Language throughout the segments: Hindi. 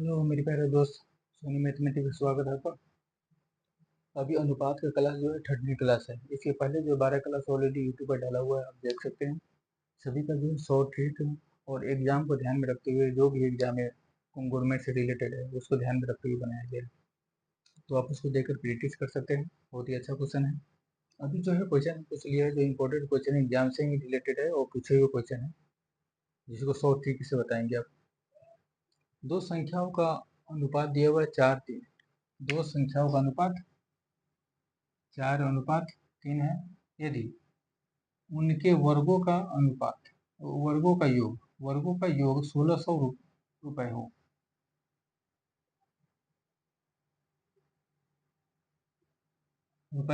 हेलो मेरे प्यारे दोस्त, सोनी मैथमेटिक्स में स्वागत है आपका। अभी अनुपात का क्लास जो है 3rd क्लास है। इसके पहले जो 12 क्लास ऑलरेडी यूट्यूब पर डाला हुआ है, आप देख सकते हैं। सभी का जो शॉर्ट ट्रिक और एग्जाम को ध्यान में रखते हुए, जो भी एग्जाम है गवर्नमेंट से रिलेटेड है उसको ध्यान में रखते हुए बनाया गया है, तो आप उसको देखकर प्रैक्टिस कर सकते हैं। बहुत ही अच्छा क्वेश्चन है। अभी जो है क्वेश्चन कुछ लिया है जो इम्पोर्टेंट क्वेश्चन एग्जाम से ही रिलेटेड है और पूछे हुए क्वेश्चन है, जिसको शॉर्ट ट्रिक से बताएंगे आप। दो संख्याओं का अनुपात दिया हुआ है 4:3। दो संख्याओं का अनुपात 4:3 है। यदि उनके वर्गों का अनुपात, वर्गों का योग 1600 रुपए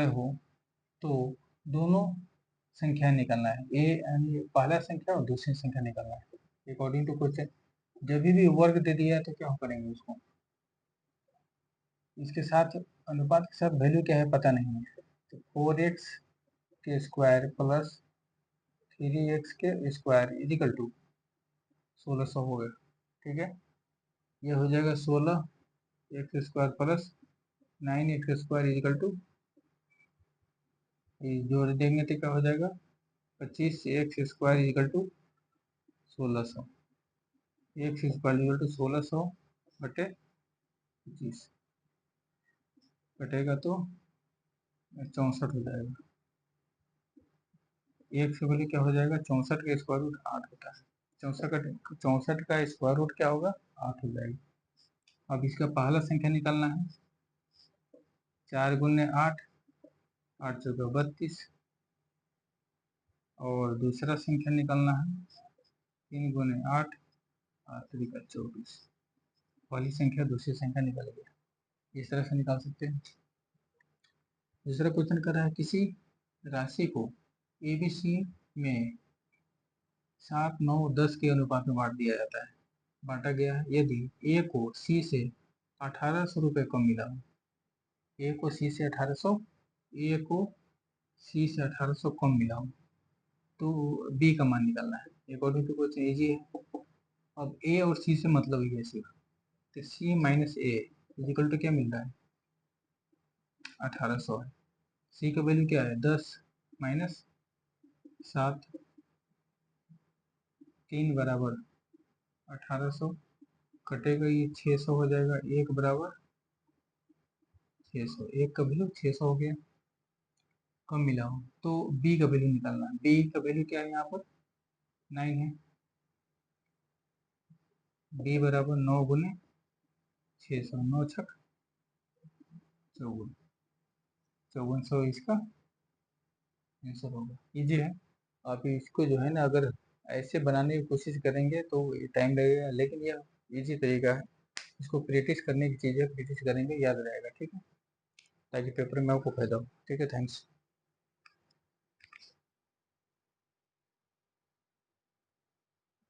हो तो दोनों संख्या निकालना है। ए यानी पहला संख्या और दूसरी संख्या निकालना है अकॉर्डिंग टू क्वेश्चन। जब भी वर्ग दे दिया है तो क्या करेंगे उसको, इसके साथ अनुपात के साथ वैल्यू क्या है पता नहीं है, तो 4x के स्क्वायर प्लस 3x के स्क्वायर इजिकल टू 1600 हो गया। ठीक है, ये हो जाएगा 16 x square plus 9x square equal to, जोड़ देंगे तो क्या हो जाएगा 25 x square equal to 1600। X square equal to 1600 बटे 25 कटेगा तो 64 हो जाएगा। एक से बोले क्या हो जाएगा 64 का स्क्वायर रूट 8 होता है। 64 का स्क्वायर रूट क्या होगा 8 हो जाएगा। अब इसका पहला संख्या निकालना है। 4 × 8, 8 चौका 32। और दूसरा संख्या निकालना है 3 × 8, 8 3 24। पहली संख्या दूसरी संख्या निकल गया। इस तरह से निकाल सकते हैं। दूसरा क्वेश्चन कर रहा है किसी राशि को एबीसी में 7 9 10 के अनुपात में बांटा गया है। यदि ए को सी से 1800 रुपये कम मिला हो, ए को सी से 1800 कम मिला हो तो बी का मान निकालना है। अकॉर्डिंग टू क्वेश्चन इजी है। अब ए और सी से मतलब ही है सिर्फ, तो सी माइनस ए इजिकल टू क्या मिल रहा है 1800 है। सी का वैल्यू क्या है 10 माइनस 7, 3 बराबर 1800 कटेगा, ये 600 हो जाएगा। 1 बराबर 600, एक का वैल्यू 600 हो गया, कम मिला हो। तो बी का वैल्यू निकालना है। बी का वैल्यू क्या है यहाँ पर 9 है। बी बराबर 9 × 600, 9 छक 54, 5400 इसका आंसर होगा। इजी है। आप इसको जो है ना अगर ऐसे बनाने की कोशिश करेंगे तो टाइम लगेगा, लेकिन यह इजी तरीका है। इसको प्रैक्टिस करने की चीज़ है, प्रैक्टिस करेंगे याद रहेगा। ठीक है, ताकि पेपर में आपको फायदा हो। ठीक है, थैंक्स।